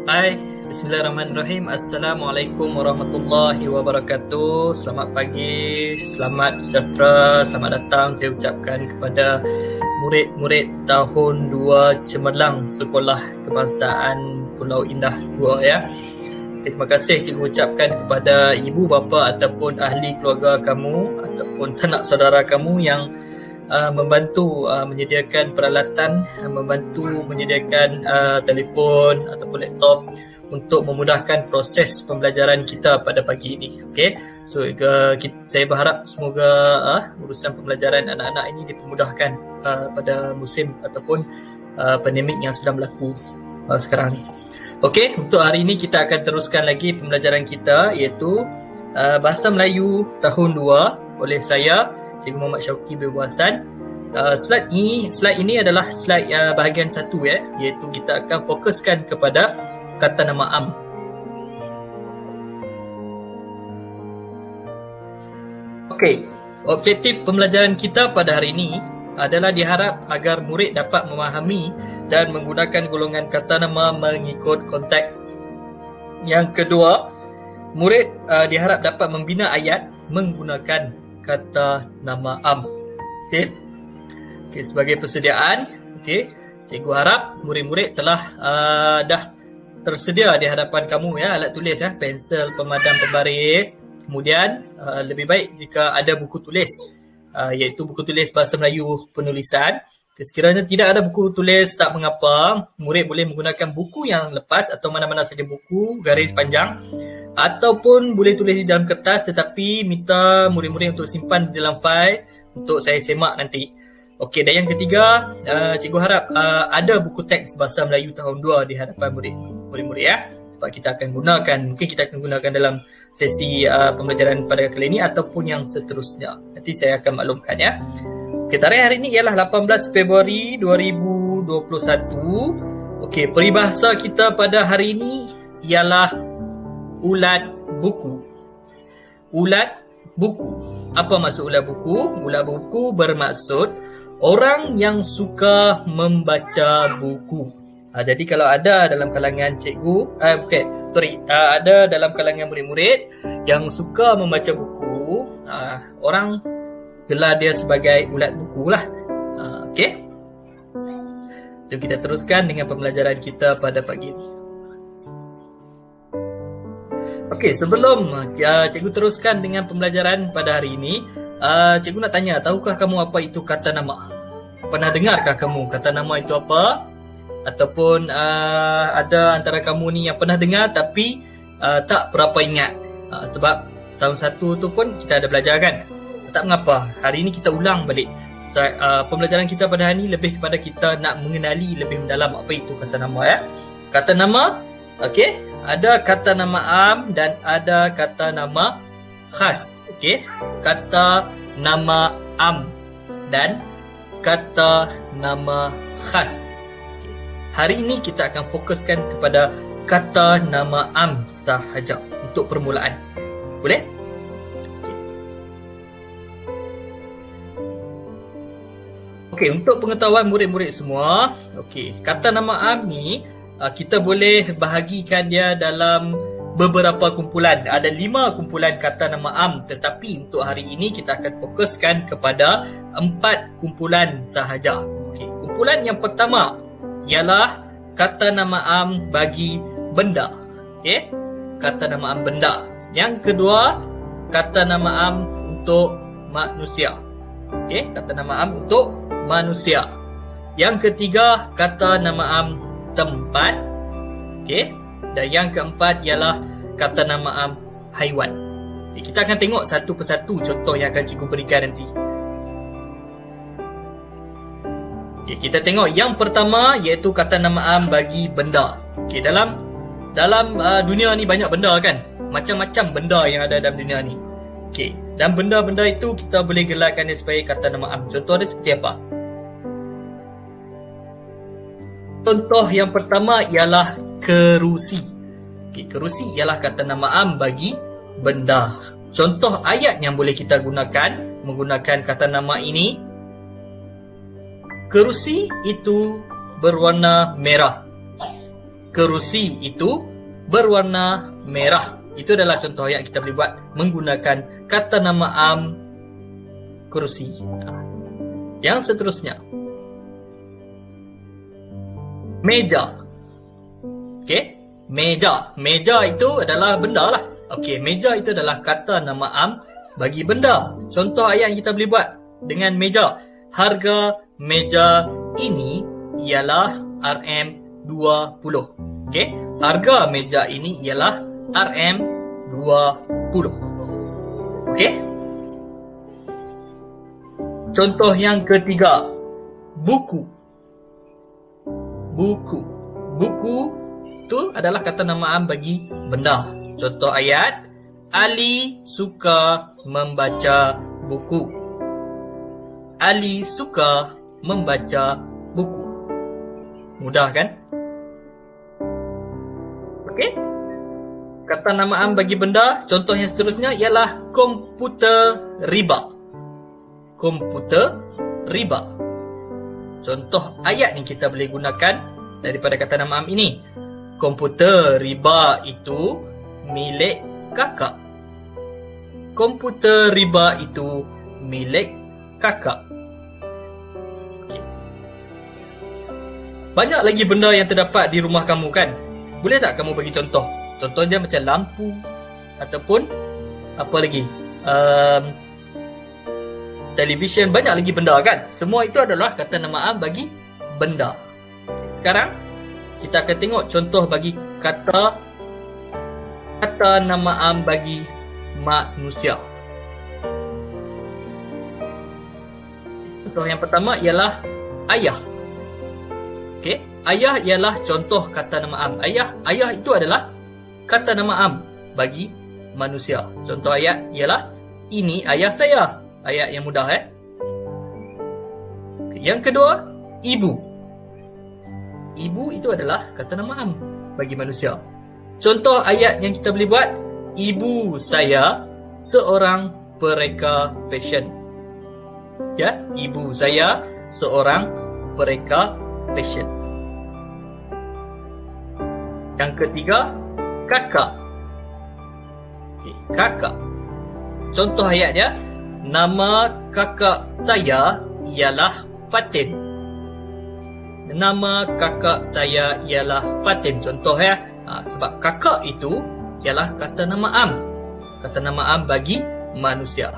Hai, Bismillahirrahmanirrahim. Assalamualaikum warahmatullahi wabarakatuh. Selamat pagi, selamat sejahtera, selamat datang saya ucapkan kepada murid-murid tahun 2 Cemerlang Sekolah Kebangsaan Pulau Indah 2 ya. Terima kasih cikgu ucapkan kepada ibu bapa ataupun ahli keluarga kamu ataupun sanak saudara kamu yang membantu menyediakan peralatan, membantu menyediakan telefon ataupun laptop untuk memudahkan proses pembelajaran kita pada pagi ini. Okey. So saya berharap semoga urusan pembelajaran anak-anak ini dipermudahkan pada musim ataupun pandemik yang sedang berlaku sekarang ni. Okey, untuk hari ini kita akan teruskan lagi pembelajaran kita iaitu Bahasa Melayu tahun 2 oleh saya Cikgu Muhammad Syauqi Berbuasan. Slide ini adalah slide bahagian 1 ya, iaitu kita akan fokuskan kepada kata nama am. Okey, objektif pembelajaran kita pada hari ini adalah diharap agar murid dapat memahami dan menggunakan golongan kata nama mengikut konteks. Yang kedua, murid diharap dapat membina ayat menggunakan kata nama am. Okey. Sebagai persediaan, cikgu harap murid-murid telah dah tersedia di hadapan kamu ya, alat tulis ya, pensel, pemadam pembaris. Kemudian lebih baik jika ada buku tulis, iaitu buku tulis bahasa Melayu penulisan. Sekiranya tidak ada buku tulis, tak mengapa, murid boleh menggunakan buku yang lepas atau mana-mana saja buku garis panjang, ataupun boleh tulis di dalam kertas tetapi minta murid-murid untuk simpan di dalam fail untuk saya semak nanti. Okey, dan yang ketiga, cikgu harap ada buku teks bahasa Melayu tahun 2 di hadapan murid-murid ya. Sebab kita akan gunakan dalam sesi pembelajaran pada kali ini ataupun yang seterusnya. Nanti saya akan maklumkan ya. Okey, tarikh hari ini ialah 18 Februari 2021. Okey, peribahasa kita pada hari ini ialah ulat buku. Ulat buku. Apa maksud ulat buku? Ulat buku bermaksud orang yang suka membaca buku. Jadi kalau ada dalam kalangan cikgu, ada dalam kalangan murid-murid yang suka membaca buku, orang gelar dia sebagai ulat buku lah. Okey. Jom kita teruskan dengan pembelajaran kita pada pagi ini. Okey, sebelum cikgu teruskan dengan pembelajaran pada hari ini, cikgu nak tanya, tahukah kamu apa itu kata nama? Pernah dengarkah kamu kata nama itu apa? Ataupun ada antara kamu ni yang pernah dengar tapi tak berapa ingat, sebab tahun 1 tu pun kita ada belajar kan? Tak mengapa, hari ini kita ulang balik. Pembelajaran kita pada hari ini lebih kepada kita nak mengenali lebih mendalam apa itu kata nama ya. Kata nama, okey, ada kata nama am dan ada kata nama khas. Okey, kata nama am dan kata nama khas. Okay. Hari ini kita akan fokuskan kepada kata nama am sahaja untuk permulaan. Boleh? Okey, untuk pengetahuan murid-murid semua, kata nama am ni kita boleh bahagikan dia dalam beberapa kumpulan. Ada 5 kumpulan kata nama am, tetapi untuk hari ini kita akan fokuskan kepada 4 kumpulan sahaja. Kumpulan yang pertama ialah kata nama am bagi benda. Kata nama am benda. Yang kedua, kata nama am untuk manusia. Kata nama am untuk manusia. Yang ketiga, kata nama am tempat. Dan yang keempat ialah kata nama am haiwan. Kita akan tengok satu persatu contoh yang akan cikgu berikan nanti. Kita tengok yang pertama iaitu kata nama am bagi benda. Dalam dunia ni banyak benda kan? Macam-macam benda yang ada dalam dunia ni. Dan benda-benda itu kita boleh gelarkan dia sebagai kata nama am. Contoh dia seperti apa? Contoh yang pertama ialah kerusi. Kerusi ialah kata nama am bagi benda. Contoh ayat yang boleh kita gunakan menggunakan kata nama ini, kerusi itu berwarna merah. kerusi itu berwarna merah. Itu adalah contoh yang kita boleh buat menggunakan kata nama am kerusi. Yang seterusnya, meja. Okey, meja. Meja itu adalah benda lah. Okey, meja itu adalah kata nama am bagi benda. Contoh ayat yang kita boleh buat dengan meja. Harga meja ini ialah RM20. Okey, harga meja ini ialah RM20. Okey. Contoh yang ketiga, buku. Buku. Buku itu adalah kata nama am bagi benda. Contoh ayat, Ali suka membaca buku. Ali suka membaca buku. Mudah kan? Okey. Kata nama am bagi benda, contoh yang seterusnya ialah komputer riba. Komputer riba. Contoh ayat yang kita boleh gunakan daripada kata nama am ini. Komputer riba itu milik kakak. Komputer riba itu milik kakak. Okay. Banyak lagi benda yang terdapat di rumah kamu kan? Boleh tak kamu bagi contoh? Contohnya macam lampu ataupun apa lagi? Televisyen, banyak lagi benda kan? Semua itu adalah kata nama am bagi benda. Okay. Sekarang kita akan tengok contoh bagi kata nama am bagi manusia. Contoh yang pertama ialah ayah. Okey, ayah ialah contoh kata nama am. Ayah itu adalah kata nama am bagi manusia. Contoh ayat ialah, ini ayah saya. Ayat yang mudah Okay. Yang kedua, ibu. Ibu itu adalah kata nama am bagi manusia. Contoh ayat yang kita boleh buat, ibu saya seorang pereka fashion. Ya, ibu saya seorang pereka fashion. Yang ketiga, kakak. Okay, kakak. Contoh ayatnya, nama kakak saya ialah Fatin. Nama kakak saya ialah Fatin. Contoh sebab kakak itu ialah kata nama am. Kata nama am bagi manusia.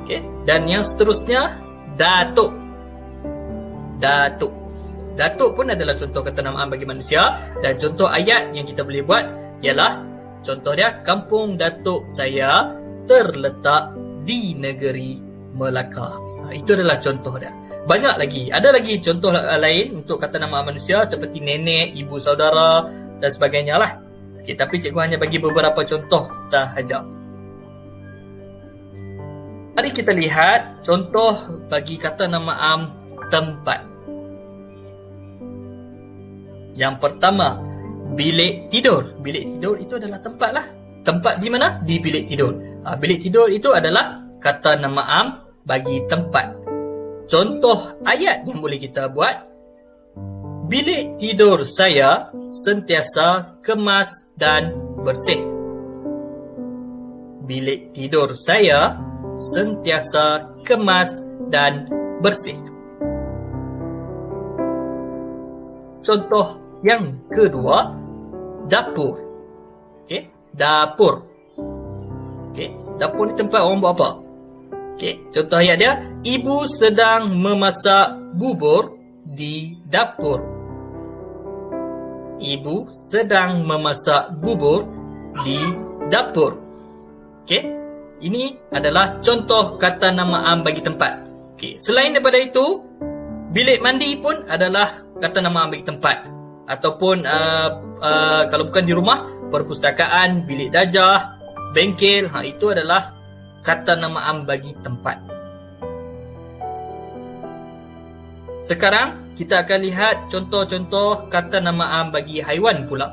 Okey, dan yang seterusnya, datuk. Datuk. Datuk pun adalah contoh kata nama am bagi manusia, dan contoh ayat yang kita boleh buat ialah, contoh dia, kampung datuk saya terletak di negeri Melaka. Itu adalah contoh dia. Banyak lagi. Ada lagi contoh lain untuk kata nama manusia seperti nenek, ibu, saudara dan sebagainya lah. Okay, tapi cikgu hanya bagi beberapa contoh sahaja. Mari kita lihat contoh bagi kata nama am tempat. Yang pertama, bilik tidur. Bilik tidur itu adalah tempat lah. Tempat di mana? Di bilik tidur. Bilik tidur itu adalah kata nama am bagi tempat. Contoh ayat yang boleh kita buat, bilik tidur saya sentiasa kemas dan bersih. Bilik tidur saya sentiasa kemas dan bersih. Contoh yang kedua, dapur. Okey, dapur. Okey, dapur ni tempat orang buat apa? Okey, contoh ayat dia, ibu sedang memasak bubur di dapur. Ibu sedang memasak bubur di dapur. Okey, ini adalah contoh kata nama am bagi tempat. Okey, selain daripada itu, bilik mandi pun adalah kata nama am bagi tempat. Ataupun kalau bukan di rumah, perpustakaan, bilik darjah, bengkel, itu adalah kata nama am bagi tempat. Sekarang kita akan lihat contoh-contoh kata nama am bagi haiwan pula.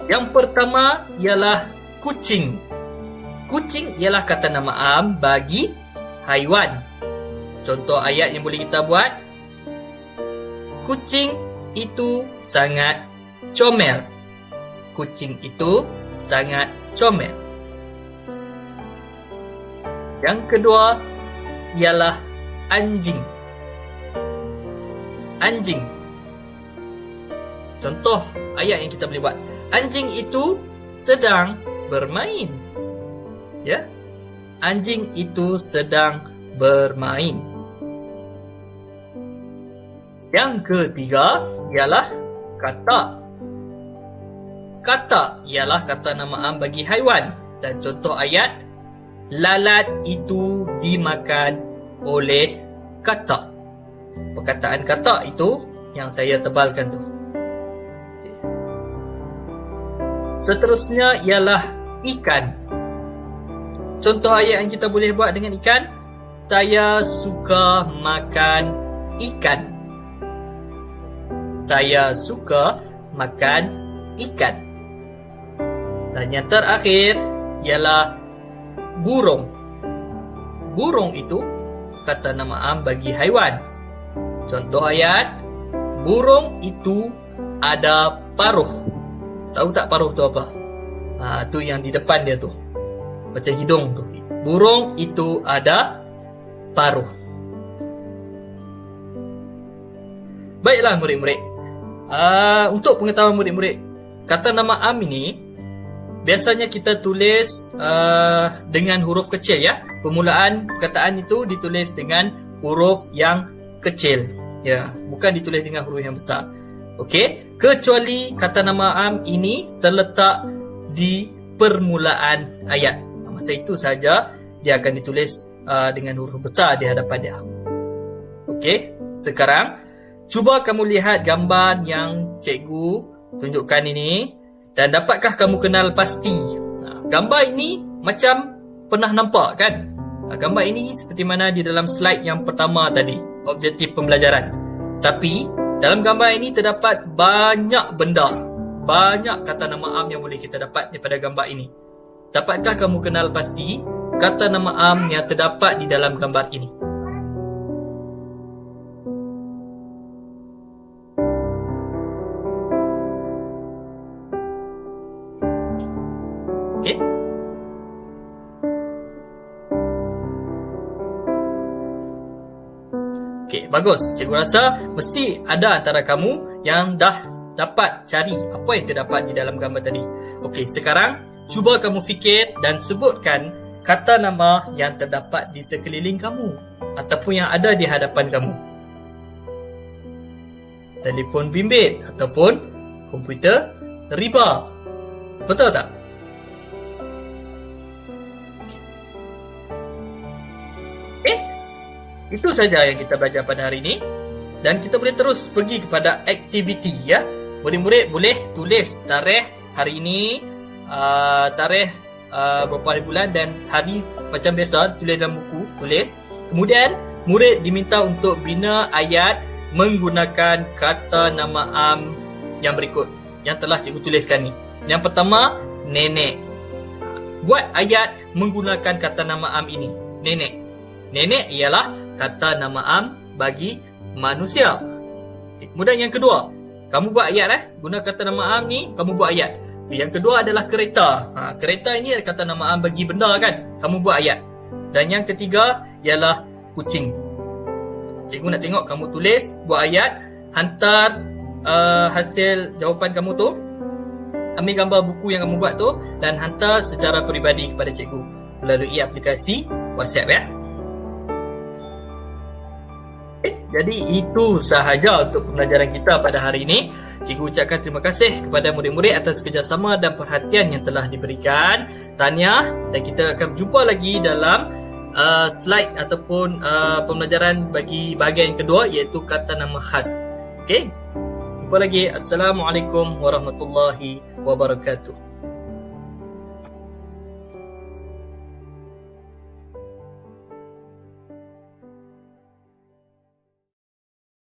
Yang pertama ialah kucing. Kucing ialah kata nama am bagi haiwan. Contoh ayat yang boleh kita buat, kucing itu sangat comel. Kucing itu sangat comel. Yang kedua ialah anjing. Anjing. Contoh ayat yang kita boleh buat. Anjing itu sedang bermain. Ya. Anjing itu sedang bermain. Yang ketiga ialah katak. Katak ialah kata nama am bagi haiwan. Dan contoh ayat, lalat itu dimakan oleh katak. Perkataan katak itu yang saya tebalkan tu. Seterusnya ialah ikan. Contoh ayat yang kita boleh buat dengan ikan, saya suka makan ikan. Saya suka makan ikan. Dan yang terakhir ialah burung. Burung itu kata nama am bagi haiwan. Contoh ayat, burung itu ada paruh. Tahu tak paruh tu apa? Tu yang di depan dia tu. Macam hidung tu. Burung itu ada paruh. Baiklah murid-murid. Untuk pengetahuan murid-murid, kata nama am ini biasanya kita tulis dengan huruf kecil ya. Permulaan perkataan itu ditulis dengan huruf yang kecil. Ya, bukan ditulis dengan huruf yang besar. Okey, kecuali kata nama am ini terletak di permulaan ayat. Masa itu saja dia akan ditulis dengan huruf besar di hadapan dia. Okey, sekarang cuba kamu lihat gambar yang cikgu tunjukkan ini dan dapatkah kamu kenal pasti? Gambar ini macam pernah nampak kan? Gambar ini seperti mana di dalam slide yang pertama tadi, objektif pembelajaran. Tapi dalam gambar ini terdapat banyak benda, banyak kata nama am yang boleh kita dapat daripada gambar ini. Dapatkah kamu kenal pasti kata nama am yang terdapat di dalam gambar ini? Okey. Okey, bagus. Cikgu rasa mesti ada antara kamu yang dah dapat cari apa yang terdapat di dalam gambar tadi. Okey, sekarang cuba kamu fikir dan sebutkan kata nama yang terdapat di sekeliling kamu ataupun yang ada di hadapan kamu. Telefon bimbit ataupun komputer riba. Betul tak? Itu saja yang kita belajar pada hari ini. Dan kita boleh terus pergi kepada aktiviti ya. Murid-murid boleh tulis tarikh hari ini, tarikh berapa hari bulan dan hari macam biasa tulis dalam buku, tulis. Kemudian murid diminta untuk bina ayat menggunakan kata nama am yang berikut yang telah cikgu tuliskan ni. Yang pertama, nenek. Buat ayat menggunakan kata nama am ini, nenek. Nenek ialah kata nama am bagi manusia. Kemudian yang kedua, kamu buat ayat guna kata nama am ni, kamu buat ayat. Yang kedua adalah kereta. Kereta ini adalah kata nama am bagi benda kan, kamu buat ayat. Dan yang ketiga ialah kucing. Cikgu nak tengok kamu tulis, buat ayat, hantar hasil jawapan kamu tu, ambil gambar buku yang kamu buat tu dan hantar secara peribadi kepada cikgu melalui aplikasi WhatsApp ya. Jadi itu sahaja untuk pembelajaran kita pada hari ini. Cikgu ucapkan terima kasih kepada murid-murid atas kerjasama dan perhatian yang telah diberikan. Tahniah, dan kita akan berjumpa lagi dalam slide ataupun pembelajaran bagi bahagian kedua, iaitu kata nama khas. Okey, jumpa lagi. Assalamualaikum warahmatullahi wabarakatuh.